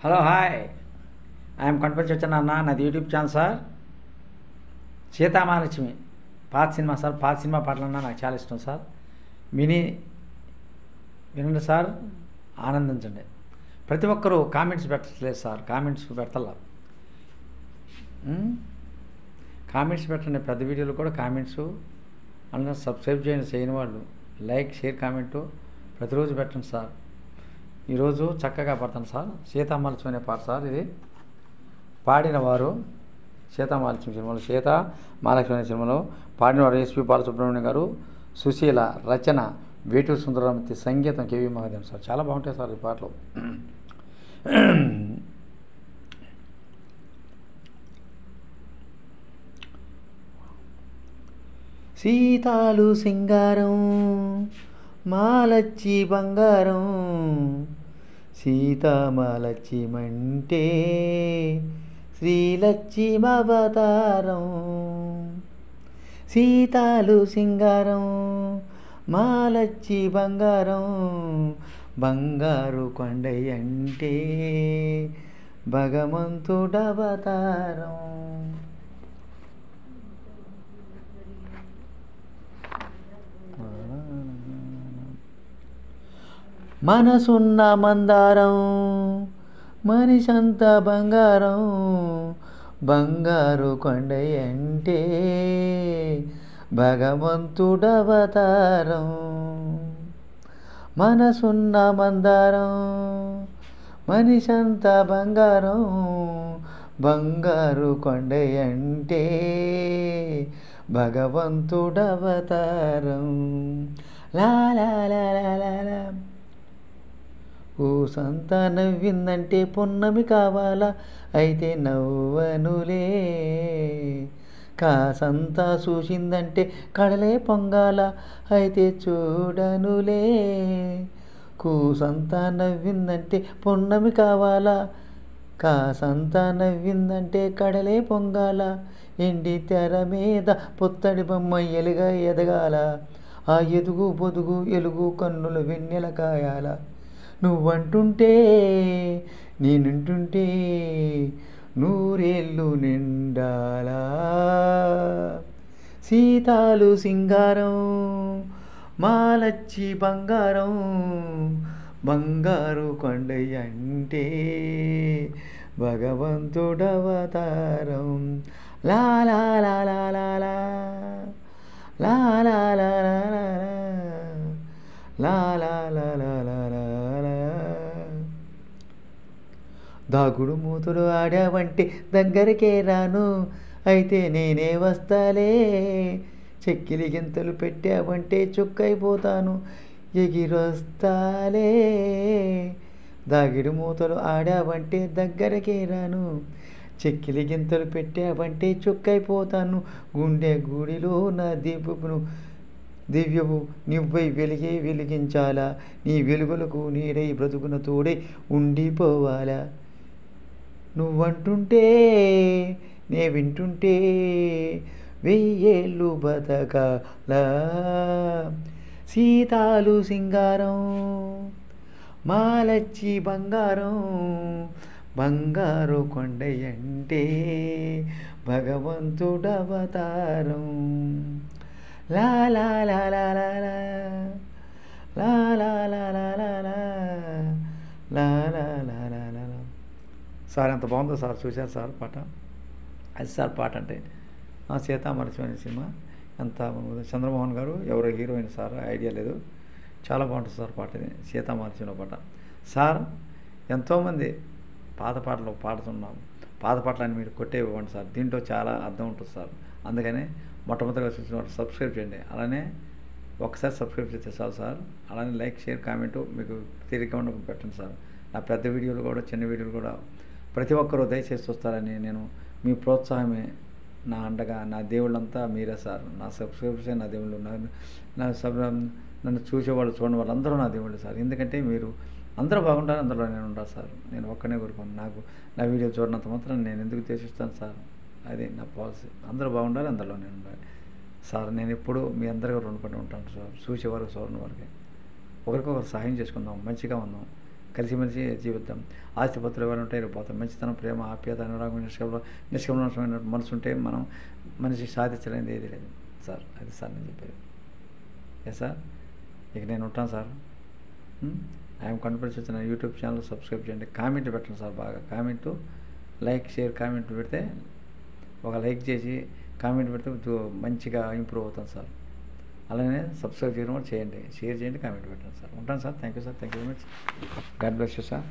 Hello hi I'm కనపడి వచ్చాను అన్న నాది యూట్యూబ్ ఛానల్ సార్ సీతామహాలక్ష్మి పాత సినిమా సార్ పాత సినిమా పాటలన్నా నాకు చాలా ఇష్టం సార్ వినండి సార్ ఆనందించండి ప్రతి ఒక్కరూ కామెంట్స్ పెట్టట్లేదు సార్ కామెంట్స్ పెట్టాల కామెంట్స్ పెట్టండి పెద్ద వీడియోలు కూడా కామెంట్స్ అన్న సబ్స్క్రైబ్ చేయని వాళ్ళు లైక్ షేర్ కామెంటు ప్రతిరోజు పెట్టండి సార్ ఈరోజు చక్కగా పడతాను సార్ సీతామహాలక్ష్మి అనే పాట సార్ ఇది పాడిన వారు సీతామహాలక్ష్మి సినిమాలో సీతామహాలక్ష్మి అనే సినిమాలో పాడినవారు ఎస్పి బాలసుబ్రహ్మణ్యం గారు సుశీల రచన వేటూరు సుందరరామూర్తి సంగీతం కేవి మహాదేవన్ సార్ చాలా బాగుంటాయి సార్ ఈ పాటలు సీతాలు సింగారం మాలచ్చి బంగారం సీతామహాలక్ష్మంటే శ్రీలక్ష్మవతారం సీతాలు సింగారం మాలచ్చి బంగారం బంగారు కొండయ్య అంటే భగవంతుడవతారం మనసున్న మందారం మనిషంత బంగారం బంగారు కొండయ్య అంటే భగవంతుడవతారం మనసున్న మందారం మనిషంత బంగారం బంగారు కొండయ్య అంటే భగవంతుడవతారం లా లా లా లా లా ఓ సంత నవ్విందంటే పున్నమి కావాలా అయితే నవ్వనులే కాసంత చూసిందంటే కడలే పొంగాల అయితే చూడనులే కూసంత నవ్విందంటే పున్నమి కావాలా కాసంత నవ్విందంటే కడలే పొంగాల ఎండి తెర మీద పొత్తడి బొమ్మ ఎలుగా ఎదగాల ఆ ఎదుగు పొదుగు ఎలుగు కన్నుల వెన్నెల కాయాల నువ్వంటుంటే నేనుంటుంటే నూరేళ్ళు నిండాలా సీతాలు సింగారం మాలచ్చి బంగారం బంగారు కొండయ్య అంటే భగవంతుడవతారం లా లా లా లా లా లా లా లా లా లా లా లా లా లా లా లా దాగుడు మూతులు ఆడావంటే దగ్గరికే రాను అయితే నేనే వస్తాలే చెక్కిలి గింతలు పెట్టావంటే చుక్కైపోతాను ఎగిరొస్తాలే దాగిడి మూతలు ఆడావంటే దగ్గరకే రాను చెక్కిలి గింతలు పెట్టావంటే చుక్కైపోతాను గుండె గుడిలో నా దీపమును దివ్యవు నువ్వై వెలిగే వెలిగించాలా నీ వెలుగులకు నీడై బ్రతుకున తోడై ఉండిపోవాలా నువ్వంటుంటే నే వింటుంటే వెయ్యేళ్ళు బతకాలా సీతాలు సింగారం మాలచ్చి బంగారం బంగారు కొండయ్య అంటే భగవంతుడవతారం లా లా లా లా లా లా లా లా లా లా లా లా లా లా లా లా లా సార్ ఎంత బాగుందో సార్ చూశారు సార్ పాట అది సార్ పాట అంటే సీతామహాలక్ష్మి అనే సినిమా ఎంత చంద్రమోహన్ గారు ఎవరో హీరోయిన్ సార్ ఐడియా లేదు చాలా బాగుంటుంది సార్ పాట ఇది సీతామహాలక్ష్మి పాట సార్ ఎంతోమంది పాత పాటలు పాడుతున్నాం పాత పాటలని మీరు కొట్టే ఇవ్వండి సార్ దీంట్లో చాలా అర్థం ఉంటుంది సార్ అందుకనే మొట్టమొదటిగా చూసిన వాళ్ళు సబ్స్క్రైబ్ చేయండి అలానే ఒకసారి సబ్స్క్రైబ్ చేస్తే చాలు సార్ అలానే లైక్ షేర్ కామెంటు మీకు తీరిక ఉన్నప్పుడు పెట్టండి సార్ నా పెద్ద వీడియోలు కూడా చిన్న వీడియోలు కూడా ప్రతి ఒక్కరూ దయచేసి చూస్తారని నేను మీ ప్రోత్సాహమే నా అండగా నా దేవుళ్ళంతా మీరే సార్ నా సబ్స్క్రైబర్స్ నా దేవుళ్ళు నన్ను చూసేవాళ్ళు చూడని వాళ్ళు అందరూ నా దేవుళ్ళు సార్ ఎందుకంటే మీరు అందరూ బాగుంటారు అందులో నేను ఉంటాను సార్ నేను ఒక్కనే కోరుకోను నాకు నా వీడియో చూడనంత మాత్రం నేను ఎందుకు చేసిస్తాను సార్ అది నా పాలసీ అందరూ బాగుండాలి అందులో నేను ఉండాలి సార్ నేను ఎప్పుడూ మీ అందరికీ రుణపడి ఉంటాను సార్ చూసేవారు చూడని వారికి ఒకరికొకరు సహాయం చేసుకుందాం మంచిగా ఉందాం కలిసిమెలిసి జీవిద్దాం. ఆస్తిపత్రులు ఎవరు ఉంటే పోతాం. మంచితనం, ప్రేమ, ఆప్యాయత, అనురాగం, నిష్కల్మషమైన మనసు ఉంటే మనం మనిషి సాధించలేనిది ఏది లేదు సార్. అది సార్ నేను చెప్పేది. సార్ ఇక నేను ఉంటాను సార్. ఐఎమ్ కాన్ఫిడెన్స్ వచ్చిన యూట్యూబ్ ఛానల్ సబ్స్క్రైబ్ చేయండి. కామెంట్ పెట్టండి సార్. బాగా కామెంటు, లైక్, షేర్, కామెంట్ పెడితే, ఒక లైక్ చేసి కామెంట్ పెడితే మంచిగా ఇంప్రూవ్ అవుతాను సార్. అలానే సబ్స్క్రైబ్ చేయడం కూడా చేయండి, షేర్ చేయండి, కామెంట్ పెట్టండి సార్. ఉంటాను sir. Thank you sir. Thank you very much. God bless you sir.